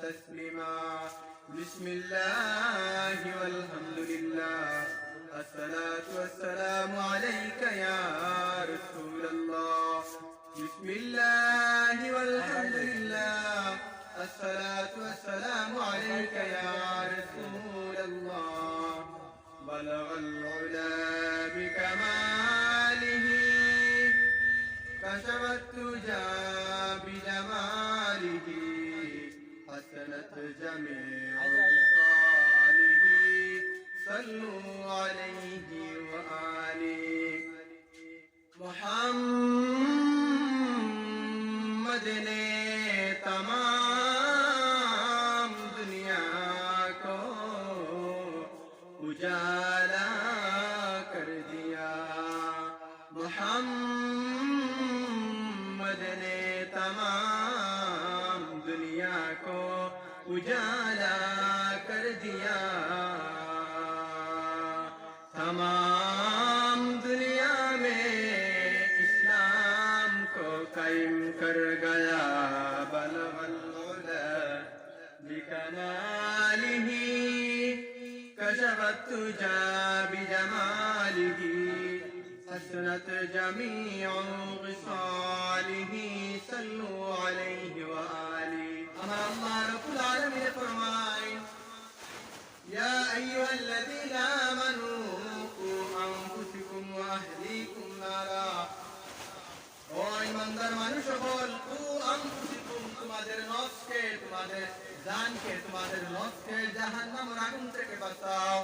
تسليما بسم الله والحمد لله الصلاة والسلام عليك يا رسول الله بسم الله والحمد لله الصلاة والسلام عليك يا رسول الله بلغ العلا بكماله كشف الدجى بجماله حسنت جميع خصاله صلوا عليه وآله محمد نے तमाम दुनिया को उजाला कर दिया मोहम्मद ने तमाम दुनिया को उजाला कर दिया तमाम दुनिया में इस्लाम को कायम कर गया बलगल उला बिकमालिह कशफत तुजा बिजमालिह हसनत जमीउ ख़िसालिह सल्लु अलैहि व आलिहि हमारा अल्लाह रब्बुल आलमीन ने फरमाया या अय्युहल्लज़ीना आमनू qu अनफुसकुम व अहलीकुम नारा ও ইমানদার মানুষ সকল কু আনফুসিকুম তোমাদের নফসকে তোমাদের জানকে তোমাদের নফসকে জাহান্নামের আগুন থেকে বাঁচাও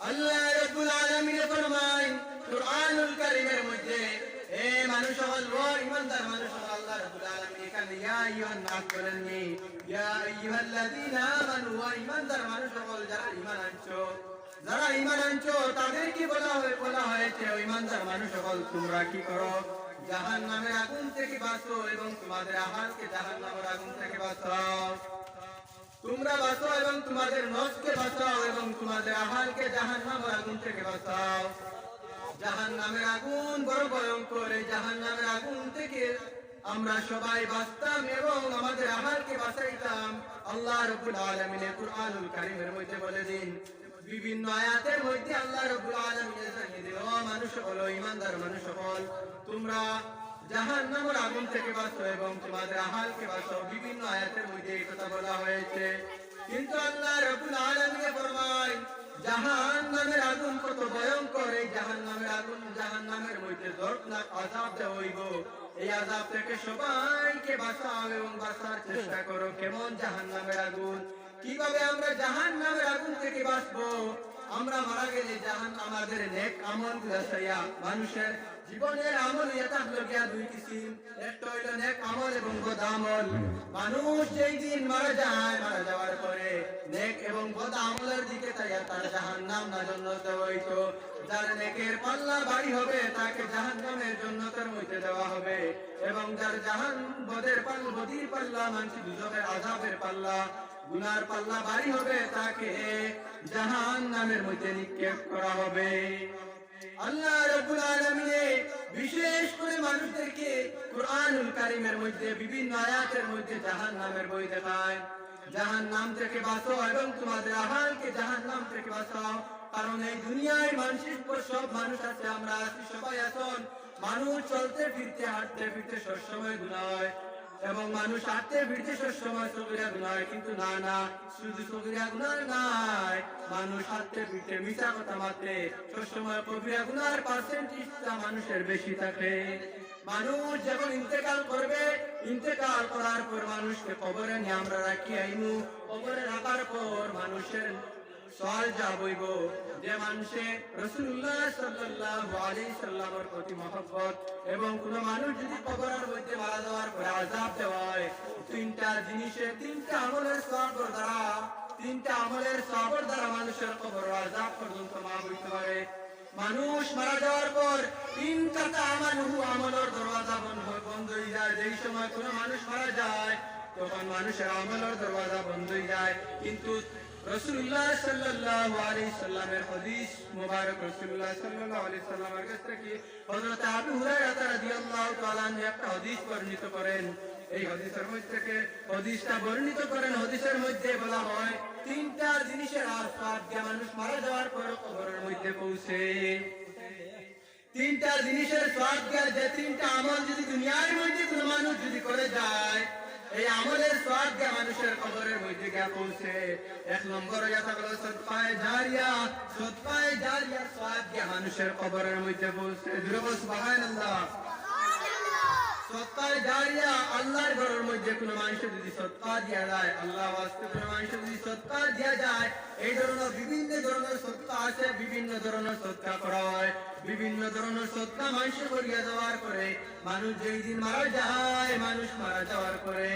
আল্লাহ রাব্বুল আলামিন ফরমায় কুরআনুল কারীমের মধ্যে এ মানুষ সকল ও ইমানদার মানুষ সকল আল্লাহ রাব্বুল আলামিন এখানে ইয়া আইয়ুহান নাস বলেননি ইয়া আইয়ুহাল্লাযীনা আমানু ওয়া ইমানদার মানুষ সকল যারা ঈমান আনছো তাদেরকে বলা হয়েছে ও ইমানদার মানুষ সকল তোমরা কি করো জাহান্নামের আগুন থেকে বাঁচো এবং তোমাদের আহালকে জাহান্নামের আগুন থেকে বাঁচাও তোমরা বাঁচো এবং তোমাদের নফসকে বাঁচাও এবং তোমাদের আহালকে জাহান্নামের আগুন থেকে বাঁচাও জাহান্নামের আগুন বড় ভয়ঙ্কর এই জাহান্নামের আগুন থেকে আমরা সবাই বাঁচতাম এবং আমাদের আহালকে বাঁচাইতাম আল্লাহ রাব্বুল আলামিন কুরআনুল কারীমের মধ্যে বলে দিন বিভিন্ন আয়াতের মধ্যে আল্লাহ রাব্বুল আলামিন জানিয়ে দিল মানুষ সকল ঈমানদার মানুষ সকল তোমরা জাহান্নামের আগুন থেকে বাঁচো এবং তোমাদের আহালকে বাঁচাও বিভিন্ন আয়াতের মধ্যে এই কথা বলা হয়েছে কিন্তু আল্লাহ রাব্বুল আলামিন ফরমায় জাহান্নামের আগুন কত ভয়ঙ্কর এই জাহান্নামের আগুন জাহান্নামের মধ্যে দর্দনাক আযাব দেওয়া হইব এই আযাব থেকে সবাইকে বাঁচাও এবং বাঁচার চেষ্টা করো কেমন জাহান্নামের আগুন কিভাবে আমরা জাহান্নামের আগুন থেকে বাঁচবো আমরা মারা গেলে আমাদের নেক আমল গুলা মানুষের জীবনের আমল এটা হলো গিয়া দুই কিসিম একটা হইল নেক আমল এবং বদ আমল মানুষ যেই দিন মারা যাওয়ার পরে নেক এবং বদ আমলের দিকে তার জাহান্নাম না জান্নাতে হইতো যার নেকের পাল্লা ভারী হবে তাকে জাহান্নামের জান্নাতের মধ্যে দেওয়া হবে এবং যার বদের পাল্লা মানসি দুজকের আযাবের পাল্লা গুনার পাল্লা ভারী হবে তাকে জাহান্নামের মধ্যে নিক্ষেপ করা হবে আল্লাহ রাব্বুল আলামিন বিশেষ করে মানুষদেরকে কুরআনুল কারীমের মধ্যে বিভিন্ন আয়াতের মধ্যে জাহান্নামের ভয় দেখায় জাহান্নাম থেকে বাঁচো এবং তোমাদের আহালকে জাহান্নাম থেকে বাঁচাও কারণ এই দুনিয়ায় মানুষের পর সব মানুষ আছে আমরা আছি সবাই এখন মানুষ চলতে ফিরতে হাঁটতে ফিরতে সবসময় গুনাহ হয় এবং মানুষ হাঁটতে ফিরতে সবসময় সগীরা গুনাহ হয় কিন্তু না শুধু সগীরা গুনাহ নয় মানুষ হাঁটতে ফিরতে মিথ্যা কথা মারতে সবসময় কবিরা গুনাহের পার্সেন্টেজটা মানুষের বেশি থাকে মানুষ যখন ইন্তেকাল করবে ইন্তেকাল করার পর মানুষকে কবরে নিয়ে আমরা রাখি আইমু কবরে রাখার পর মানুষের সওয়াল জবাব হইব যে মানুষে রাসূলুল্লাহ সাল্লাল্লাহু আলাইহি সাল্লামের প্রতি মহব্বত এবং কোন মানুষ যদি কবরের মধ্যে মারা যাওয়ার পরে আযাব দেওয়া হয় তিনটা জিনিসে তিনটা আমলের সওয়াবের দ্বারা মানুষের কবর আযাব পর্যন্ত মাফ হইতে পারে মানুষ মারা যাওয়ার পর তিন কাতা আমলের দরওয়াজা বন্ধ হয়ে যায় যেই সময় কোন মানুষ মারা যায় তখন মানুষের আমলের দরওয়াজা বন্ধ হয়ে যায় কিন্তু রাসূলুল্লাহ সাল্লাল্লাহু আলাইহি সাল্লামের হাদিস মুবারক রাসূলুল্লাহ সাল্লাল্লাহু আলাইহি সাল্লামের কাছ থেকে হযরত আবু হুরায়রা রাদিয়াল্লাহু তাআলা আনহু একটা হাদিস বর্ণিত করেন এই হাদিসের মধ্যে থেকে হাদিসটা বর্ণিত করেন হাদিসের মধ্যে মধ্যে বলা হয় তিনটা জিনিসের আসবাব দিয়ে মানুষ মারা যাওয়ার পর কবরের মধ্যে পৌঁছে। তিনটা জিনিসের সওয়াব দিয়ে যে তিনটা আমল যদি দুনিয়ার মধ্যে কোনো মানুষ যদি করে যায়, এই আমলের সওয়াব দিয়ে মানুষের কবরের মধ্যে গিয়ে পৌঁছে। এক নম্বর ইয়া থাকলো সদকায়ে জারিয়া, সদকায়ে জারিয়ার সওয়াব দিয়ে মানুষের কবরের মধ্যে পৌঁছে। জোরে সুবহানাল্লাহ। সদকায়ে জারিয়া আল্লাহর ঘরের মধ্যে কোনো মানুষ যদি সদকা দিয়া যায়, আল্লাহ ওয়াস্তে কোনো মানুষ যদি সদকা দিয়া যায়, এই ধরনের বিভিন্ন ধরনের সদকা আছে, বিভিন্ন ধরনের সদকা করা হয়। বিভিন্ন ধরনের সদকা মানুষ করিয়া দেওয়ার পরে মানুষ যেই দিন মারা যায়, মানুষ মারা যাওয়ার পরে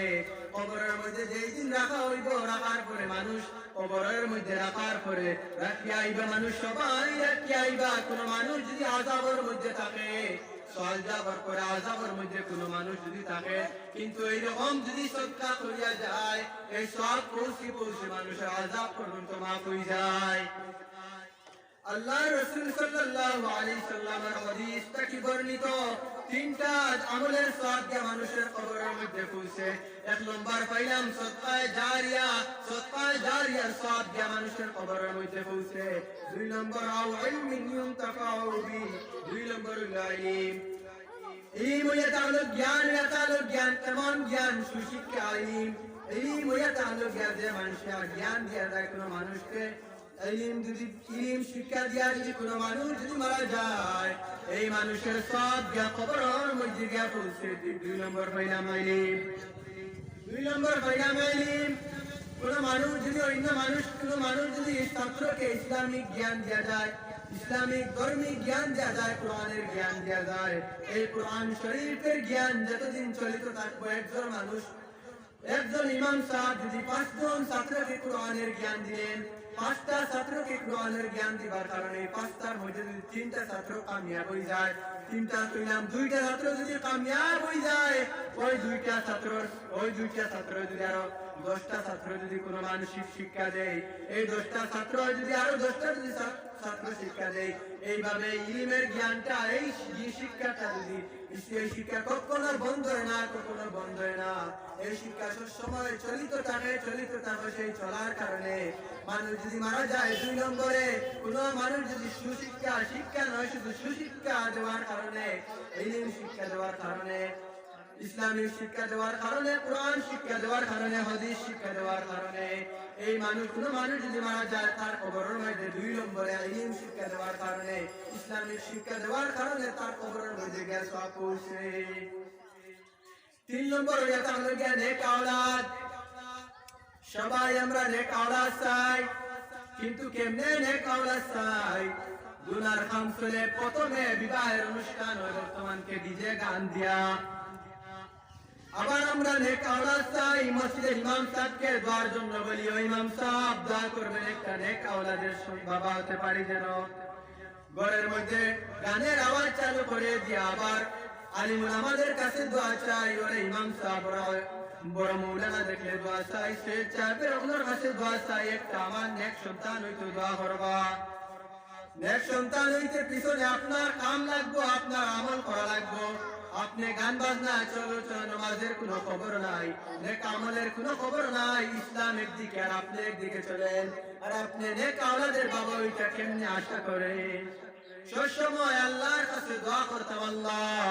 কবরের মধ্যে যেই দিন রাখা হইব, রাখার পরে মানুষ কবরের মধ্যে রাখার পরে রাখিয়া আইবা, মানুষ সবাই রাখিয়া আইবা। কোনো মানুষ যদি আযাবের মধ্যে থাকে, সওয়াল করে আযাবের মধ্যে কোনো মানুষ যদি থাকে, কিন্তু এইরকম যদি সদকা করিয়া যায়, এই সওয়াব পৌঁছে মানুষের আযাব পর্যন্ত মাফ হয়ে যায়। আল্লাহ রাসূল সাল্লাল্লাহু আলাইহি সাল্লামের হাদিস থেকে বর্ণিত তিনটা আমলের সওয়াব দিয়ে মানুষের কবরের মধ্যে পৌঁছে। এক নম্বর পাইলাম সদকায়ে জারিয়া, সদকায়ে জারিয়ার সওয়াব দিয়ে মানুষের কবরের মধ্যে পৌঁছে। দুই নম্বর আও ইলমিন ইউনতাফাউ বি, দুই নম্বর ইলম। ইলম হইয়া তাহলে জ্ঞান, জ্ঞান কেমন জ্ঞান? সুশিক্ষা ইলম। ইলম হইয়া তাহলে জ্ঞান যে মানুষের জ্ঞান দিয়া যায় কোনো মানুষকে। ইলম শিক্ষা দিয়া যদি কোনো মানুষ যদি মারা যায়, এই মানুষের সওয়াব গিয়া কবরের মধ্যে গিয়া পৌঁছে। দুই নম্বর পাইলাম ইলম, দুই নম্বর পাইলাম ইলম। কোনো মানুষ যদি অন্য মানুষ, কোনো মানুষ যদি ছাত্রকে ইসলামিক জ্ঞান দেওয়া যায়, ইসলামিক ধর্মিক জ্ঞান দেওয়া যায়, কোরআনের জ্ঞান দেওয়া যায়, এই কোরআন শরীফের জ্ঞান যতদিন চলিত থাকবে, একজন মানুষ, একজন ইমাম সাহেব যদি 5 জন ছাত্রকে কোরআনের জ্ঞান দিলেন, 5টা ছাত্রকে কোরআনের জ্ঞান দিবার কারণে 5টার মধ্যে যদি 3টা ছাত্র কামিয়াব হয়ে যায়, 3টা কইলাম 2টা ছাত্র যদি কামিয়াব হয়ে যায়, ওই 2টা ছাত্র যদি আরো 10টা ছাত্র যদি কোনো মানসিক শিক্ষা দেয়, এই 10টা ছাত্র যদি আরো 10টা যদি ছাত্র শিক্ষা দেয়, এইভাবে ইলমের জ্ঞানটা, এই শিক্ষাটা যদি, এই শিক্ষা কখনো বন্ধ হয় না, কখনো বন্ধ হয় না। এই শিক্ষা সব সময় চলিত থাকে। সেই চলার কারণে মানুষ যদি মারা যায়, 2 নম্বরে কোনো মানুষ যদি সুশিক্ষা, শিক্ষা নয় শুধু সুশিক্ষা দেওয়ার কারণে, ইলম শিক্ষা দেওয়ার কারণে, ইসলামিক শিক্ষা দেওয়ার কারণে, কোরআন শিক্ষা দেওয়ার কারণে, হাদিস শিক্ষা দেওয়ার কারণে, এই মানুষ, কোনো মানুষ যদি মারা যায়, তার কবরের মধ্যে 2 নম্বরে ইলম শিক্ষা দেওয়ার কারণে, ইসলামিক শিক্ষা দেওয়ার কারণে তার কবরের মধ্যে গিয়ে সওয়াব পৌঁছে। 3 নম্বর হইয়া তাহলে গিয়া নেক আওলাদ। সবাই আমরা নেক আওলাদ চাই, কিন্তু কেমনে নেক আওলাদ চাই? গুনার কাম চলে, প্রথমে বিবাহের অনুষ্ঠান হয় বর্তমানকে ডিজে গান দিয়া। আবার আমরা নেক আওলাদ চাই, মসজিদের ইমাম সাহেবকে দোয়ার জন্য বলি, ও ইমাম সাহেব দোয়া করবেন একটা নেক আওলাদের বাবা হতে পারি যেন। ঘরের মধ্যে গানের আওয়াজ চালু করে দিয়ে আবার আলিমুল আমাদের কাছে দোয়া চাই, ওরে ইমাম সাহেব বড় মৌলানা দেখলে দোয়া চাই, সে চাইবে আপনার কাছে দোয়া চাই, একটা আমার নেক সন্তান হইতো দোয়া করবা। নেক সন্তান হইতে পিছনে আপনার কাম লাগবো, আপনার আমল করা লাগবো। আপনি গান বাজনা চলো নামাজের কোনো খবর নাই, নেক আমলের কোনো খবর নাই, ইসলাম একদিকে আর আপনি একদিকে চলেন, আর আপনি নেক আওলাদের বাবা ওইটা কেমনে আশা করেন? সবসময় আল্লাহর কাছে দোয়া করতাম, আল্লাহ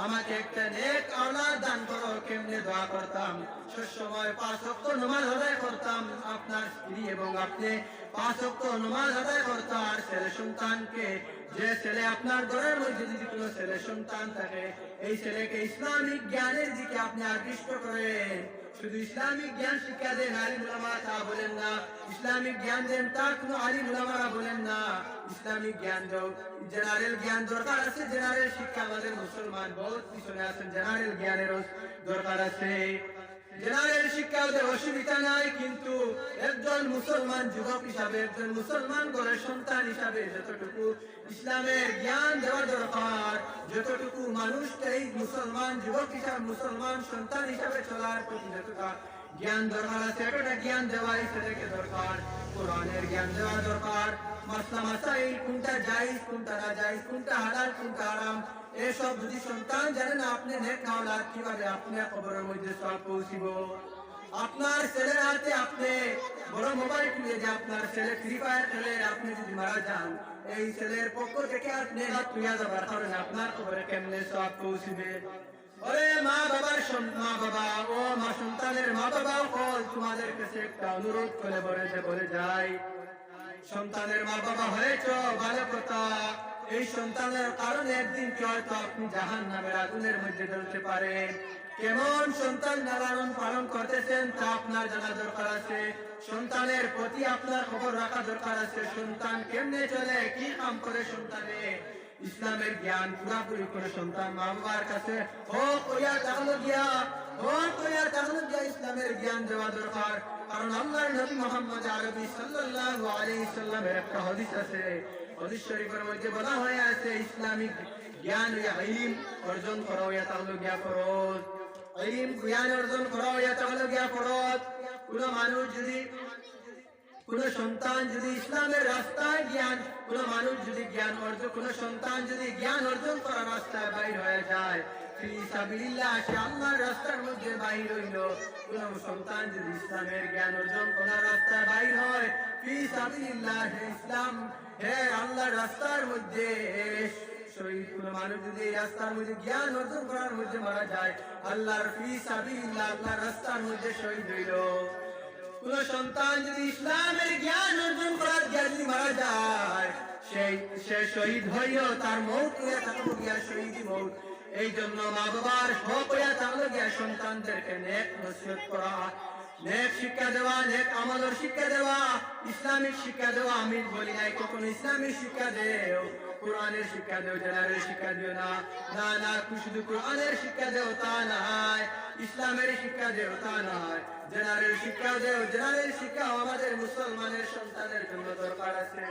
আমাকে একটা নেক আওলাদ দান করো। কেমনে দোয়া করতাম? সবসময় 5 ওয়াক্ত নামাজ আদায় করতাম, আপনার স্ত্রী এবং আপনি 5 ওয়াক্ত নামাজ আদায় করতাম। আর ছেলে সন্তানকে, যে ছেলে আপনার ঘরের মধ্যে যদি কোনো ছেলে সন্তান থাকে, এই ছেলেকে ইসলামিক জ্ঞানের দিকে আপনি আকৃষ্ট করেন। শুধু ইসলামিক জ্ঞান শিক্ষা দেন, আলিম উলামা তা বলেন না। ইসলামিক জ্ঞান দেন, তা কোনো আলিম উলামারা বলেন না। ইসলামিক জ্ঞান দাও, জেনারেল জ্ঞান দরকার আছে। জেনারেল শিক্ষা আমাদের মুসলমান বহুত পিছনে আছেন, জেনারেল জ্ঞানেরও দরকার আছে। জেনারেল শিক্ষা ওদের অসুবিধা নাই, কিন্তু একজন মুসলমান যুবক হিসাবে, একজন মুসলমান ঘরের সন্তান হিসাবে যতটুকু ইসলামের জ্ঞান দেওয়া দরকার, যতটুকু মানুষকে এই মুসলমান যুবক হিসাবে, মুসলমান সন্তান হিসাবে চলার প্রতি যতটা জ্ঞান দরকার আছে, এতটা জ্ঞান দেওয়া এই ছেলেকে দরকার। কোরআনের জ্ঞান দেওয়া দরকার, মাসলা মাসাইল, কোনটা জায়েজ, কোনটা নাজায়েজ, কোনটা হালাল, কোনটা হারাম, এসব যদি সন্তান জানেন, আপনি নেক আওলাদ কিভাবে আপনি কবরের মধ্যে সওয়াব পৌঁছিব। আপনার ছেলের হাতে আপনি মোবাইল খুলে যে আপনার ছেলে ফ্রি ফায়ার খেলে আপনি যদি মারা যান, এই ছেলের পক্ষ থেকে আপনি হাত তুইয়া যাবার কারণে আপনার খবরে কেমনে সব পৌঁছবে। ওরে মা বাবার মা বাবা ও মা সন্তানের মা বাবা হল তোমাদের কাছে একটা অনুরোধ করে বলে যাই, সন্তানের মা বাবা হয়েছ ভালো কথা, এই সন্তানের কারণে একদিন কি হয়তো আপনি জাহান্নামের আগুনের মধ্যে জ্বলতে পারেন। কেমন সন্তান লালন পালন করতেছেন তা আপনার জানা দরকার আছে, সন্তানের প্রতি আপনার খবর রাখা দরকার আছে। সন্তান কেমনে চলে, কি কাম করে, সন্তানে ইসলামের জ্ঞান পুরাপুরি করে সন্তান মা বাবার কাছে ইসলামের জ্ঞান দেওয়া দরকার। কারণ আল্লাহর নবী মুহাম্মদ আরবি সাল্লাল্লাহু আলাইহি সাল্লামের একটা হাদিস আছে, হাদিস শরীফের মধ্যে বলা হয়ে আছে ইসলামিক জ্ঞান ইলম অর্জন করো ইয়া তাহলে জ্ঞান করো, ইলম জ্ঞান অর্জন করো ইয়া তাহলে জ্ঞান করো। কোন সন্তান যদি ইসলামের রাস্তায় কোন মানুষ যদি কোন সন্তান যদি জ্ঞান অর্জন করার রাস্তায় বাইর হয়ে যায়, ফি সাবিলিল্লাহ সে আল্লাহর রাস্তার মধ্যে বাইর হইল। কোন সন্তান যদি ইসলামের জ্ঞান অর্জন করার রাস্তায় বাইর হয়, ফি সাবিলিল্লাহ ইসলাম আল্লাহর রাস্তার মধ্যে শহীদ। কোন মানুষ যদি এই রাস্তার মধ্যে জ্ঞান অর্জন করার মধ্যে মারা যায়, আল্লাহর ফি সাবিলিল্লাহ আল্লাহর রাস্তার মধ্যে শহীদ হইল। কোন সন্তান যদি ইসলামের জ্ঞান অর্জন করার জ্ঞানী মারা যায়, সে শহীদ হইও তার মৌত হইয়া থাকবো গিয়া শহীদ মৌত। এই জন্য মা বাবার হক হইয়া থাকলো গিয়া সন্তানদেরকে নেক নসিহত করা, নেক শিক্ষা দেওয়া, নেক আমলের শিক্ষা দেওয়া, ইসলামিক শিক্ষা দেওয়া। আমি বলি নাই কখনো ইসলামিক শিক্ষা দেও, কোরআনের শিক্ষা দেও, জেনারেল শিক্ষা দিও না, না না শুধু কোরআনের শিক্ষা দেও তা নাই, ইসলামের শিক্ষা দেও তা নাই, জেনারেল শিক্ষা দেও। জেনারেল শিক্ষা আমাদের মুসলমানের সন্তানের জন্য দরকার আছে।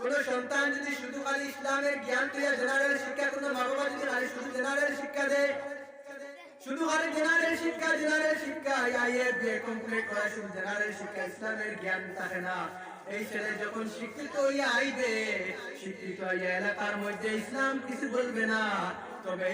কোন সন্তান যদি শুধু খালি ইসলামের জ্ঞান তুই জেনারেল শিক্ষা, কোন মা বাবা যদি খালি শুধু জেনারেল শিক্ষা দেয়, শুধু খালি জেনারেল শিক্ষা কমপ্লিট করা, শুধু জেনারেল শিক্ষা, ইসলামের জ্ঞান থাকে না। এই ছেলে যখন শিক্ষিত হইয়া আইবে, শিক্ষিত হইয়া এলাকার মধ্যে ইসলাম কিছু বলবে না। তবে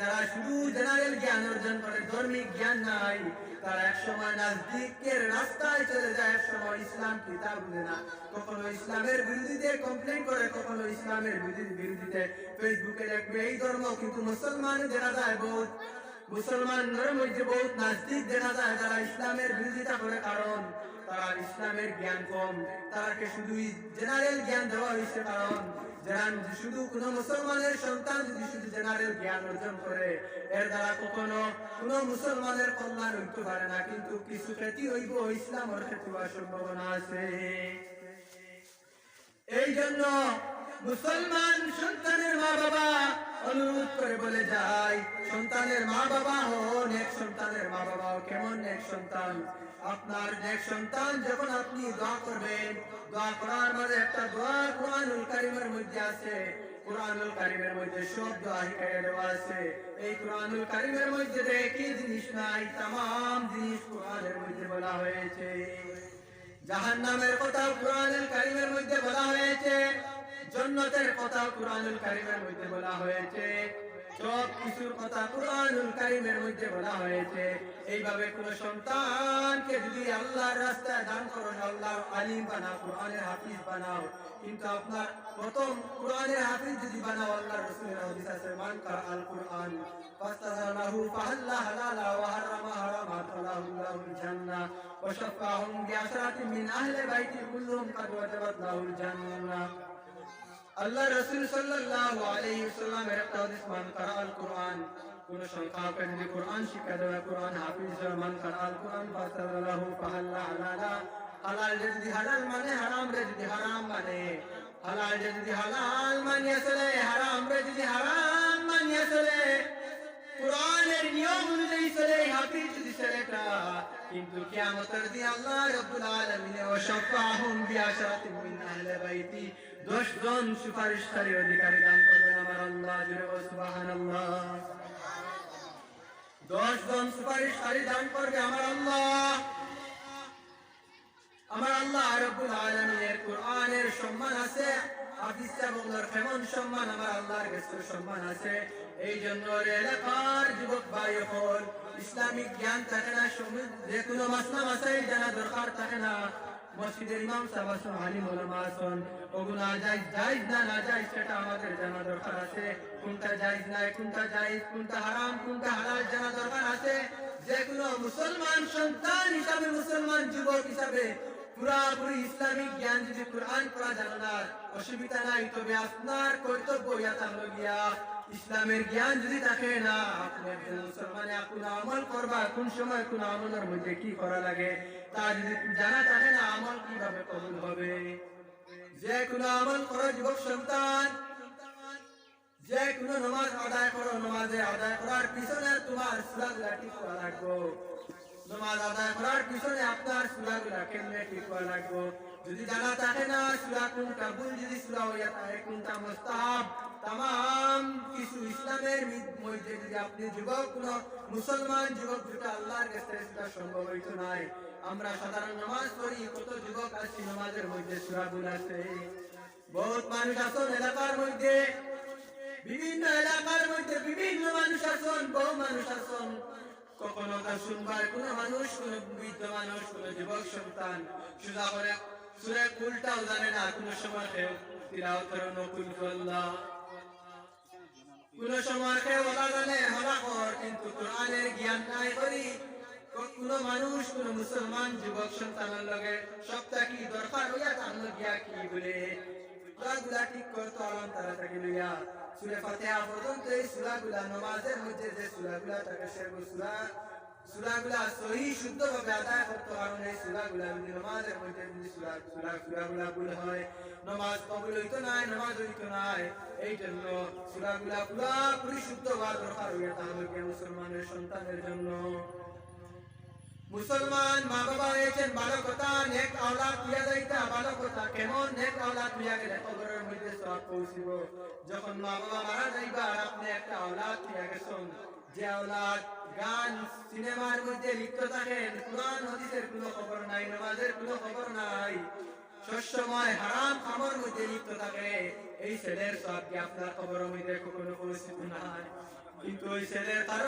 যারা শুধু জেনারেল জ্ঞান অর্জন করে, ধর্মিক জ্ঞান নাই, তারা একসময় নাজদিকের রাস্তায় চলে যায়, একসময় ইসলাম কি তা বুঝে না। কখনো ইসলামের বিরোধীতে কমপ্লেন করে, কখনো ইসলামের বিরোধীতে ফেসবুকে দেখবে এই ধর্ম, কিন্তু মুসলমান দেখা যায় বহুত, মুসলমানদের মধ্যে বহুত নাস্তিক দেখা যায় যারা ইসলামের বিরোধিতা করে, কারণ তারা ইসলামের জ্ঞান কম, তারাকে শুধু জেনারেল জ্ঞান দেওয়া হয়েছে। কারণ শুধু কোন মুসলমানের সন্তান যদি শুধু জেনারেল জ্ঞান অর্জন করে, এর দ্বারা কখনো কোন মুসলমানের কল্যাণ হইতে পারে না, কিন্তু কিছু ক্ষতি হইব, ইসলামের ক্ষতি হওয়ার সম্ভাবনা আছে। এই জন্য মুসলমান সন্তানের মা বাবা অনুরোধ করে বলে যায়, সন্তানের মা বাবা হন এক, সন্তানের মা বাবা কেমন এক সন্তান। আপনার এক সন্তান যখন আপনি দোয়া করবেন, দোয়া করার মাঝে একটা দোয়া কুরআনুল কারীমের মধ্যে আছে, কুরআনুল কারীমের মধ্যে সব দোয়া শিখাইয়া দেওয়া আছে। এই কুরআনুল কারীমের মধ্যে একই জিনিস নাই, तमाम জিনিস কুরআনের মধ্যে বলা হয়েছে। জাহান্নামের কথা কুরআনুল কারীমের মধ্যে বলা হয়েছে, জান্নাতের কথা কুরআনুল কারীমের মধ্যে বলা হয়েছে, সব কিছুর কথা কুরআনুল কারীমের মধ্যে বলা হয়েছে। এইভাবে কোন সন্তানকে যদি আল্লাহর রাস্তায় দান করো, আল্লাহর আলিম বানাও, কুরআনের হাফিজ বানাও, কিন্তু আপনার প্রথম কুরআনের হাফিজ যদি বানাও, আল্লাহর রাসূলের হাদিস আছে, মান কারাআল কুরআন ফাস্তাযালাহু ফাহাল্লা হালালা ওয়া হারামা হারামাত লাহুল জান্নাহ ওয়া শাফাহুম বিআশরাতিন মিন আহলি বাইতি কুল্লুহুম কাদ ওয়াজাবাত লাহুল জান্নাহ। আল্লাহ রাসূল সাল্লাল্লাহু আলাইহি ওয়াসাল্লামের একটা হাদিস, মান কারাআল কুরআন, কোন সংখ্যাকে যদি কোরআন শিক্ষা দেওয়া, কোরআন হাফিজ মান কারাআল কুরআন ফাস্তাযালাহু ফাহাল্লা হালালা, হালাল যদি হালাল মানে, হারাম রে যদি হারাম মানে, হালাল যদি হালাল মানিয়া চলে, হারাম রে যদি হারাম মানিয়া চলে, কুরআনের নিয়ম অনুযায়ী চলে, হাফিজ যদি ছেলেটা, কিন্তু কিয়ামতের দিন আল্লাহ রাব্বুল আলামিন ওয়া শাফাহুম বিআশরাতিন মিন আহলি বাইতি, 10 জন সুপারিশকারী অধিকারী দান করবেন আমার আল্লাহ। জোরে বল সুবহানাল্লাহ। 10 জন সুপারিশকারী দান করবে আমার আল্লাহ। আমার আল্লাহ রাব্বুল আলামিনের কুরআনের সম্মান আছে, হাফিজ সাহেবদের কেমন সম্মান আমার আল্লাহর কাছে সম্মান আছে। এই জন্য এলাকার যুবক ভাই হল ইসলামিক জ্ঞান থাকে না, যে কোনো মাসলা মাসাইল জানা দরকার থাকে না, মসজিদের ইমাম সাহেব আছেন, আলিম ওলামা আছেন, ওগুলা জায়েজ না জায়েজ সেটা আমাদের জানা দরকার আছে। কোনটা জায়েজ নাই, কোনটা জায়েজ, কোনটা হারাম, কোনটা হালাল জানা দরকার আছে। যেগুলো মুসলমান সন্তান হিসাবে, মুসলমান যুবক হিসাবে পুরাপুরি ইসলামিক জ্ঞান যদি কোরআন পড়া জানো না অসুবিধা নাই, তবে আপনার কর্তব্য ইয়াতা হলো গিয়া ইসলামের জ্ঞান যদি থাকে না, আপনি একজন মুসলমানে কোন আমল করবা, কোন সময় কোন আমলের মধ্যে কি করা লাগে তা যদি জানা থাকে না, আমল কিভাবে কবুল হবে? যে কোনো আমল করো যুবক সন্তান, যে কোনো নামাজ আদায় করো, নামাজে আদায় করার পিছনে তোমার সূরাগুলা ঠিক করা লাগবে। নামাজ আদায় করার পিছনে আপনার সূরাগুলা কেমনে ঠিক করা লাগবে যদি জানা থাকে না, সূরা কোনটা ভুল যদি সূরা হইয়া থাকে, কোনটা মুস্তাহাব, তামাম কিছু ইসলামের মধ্যে যদি আপনি যুবক কোন মুসলমান যুবক যেটা আল্লাহর কাছে সেটা সম্ভব হইতো নাই। আমরা সাধারণ নামাজ পড়ি, কত যুবক আছি নামাজের মধ্যে সূরা ভুল আছে। বহুত মানুষ আছেন এলাকার মধ্যে, বিভিন্ন এলাকার মধ্যে বিভিন্ন মানুষ আছেন, বহু মানুষ আছেন, কখনো তা শুনবার কোন মানুষ, কোন বৃদ্ধ মানুষ, কোন যুবক সন্তান সুজা করে সূরা কুলটাও জানে না, কোন সময় কেউ তিলাওয়াত করে নকুল আল্লাহ, কোন সময় কেউ ওলা জানে হলা কর, কিন্তু কোরআনের জ্ঞান নাই করি। কোন মানুষ, কোন মুসলমান যুবক সন্তানের লগে সবটা কি দরকার হইয়া তাহলে গিয়া কি বলে সূরাগুলা ঠিক করতে আলাম তারা তাকে লইয়া সূরা ফাতিহা পর্যন্ত এই সূরাগুলা নামাজের মধ্যে যে সূরাগুলা থাকে সেগুলো সূরাগুলা সহি শুদ্ধভাবে আদায় করতে কারণ এই সূরাগুলা যদি নামাজের মধ্যে যদি সূরাগুলা ভুল হয় নামাজ কবুল হইতো নাই, নামাজ হইতো নাই। এই জন্য সূরাগুলা পুরোপুরি শুদ্ধ হওয়া দরকার হইয়া তাহলে কি মুসলমানের সন্তানের জন্য। মুসলমান মা বাবা হয়েছেন ভালো কথা, নেক আওলাদ তুইয়া যাইতা ভালো কথা। কেমন নেক আওলাদ তুইয়া গেলে কবরের মধ্যে সওয়াব পৌঁছিব। যখন মা বাবা মারা যাইবা আর আপনি একটা আওলাদ তুইয়া গেছেন, যে আওলাদ গান সিনেমার মধ্যে লিপ্ত থাকেন, কুরআন হাদিসের কোনো খবর নাই, নামাজের কোনো খবর নাই, সবসময় হারাম খামর মধ্যে লিপ্ত থাকে, এই ছেলের সওয়াব কি আপনার কবরের মধ্যে কখনো পৌঁছিত না। কিন্তু ওই ছেলের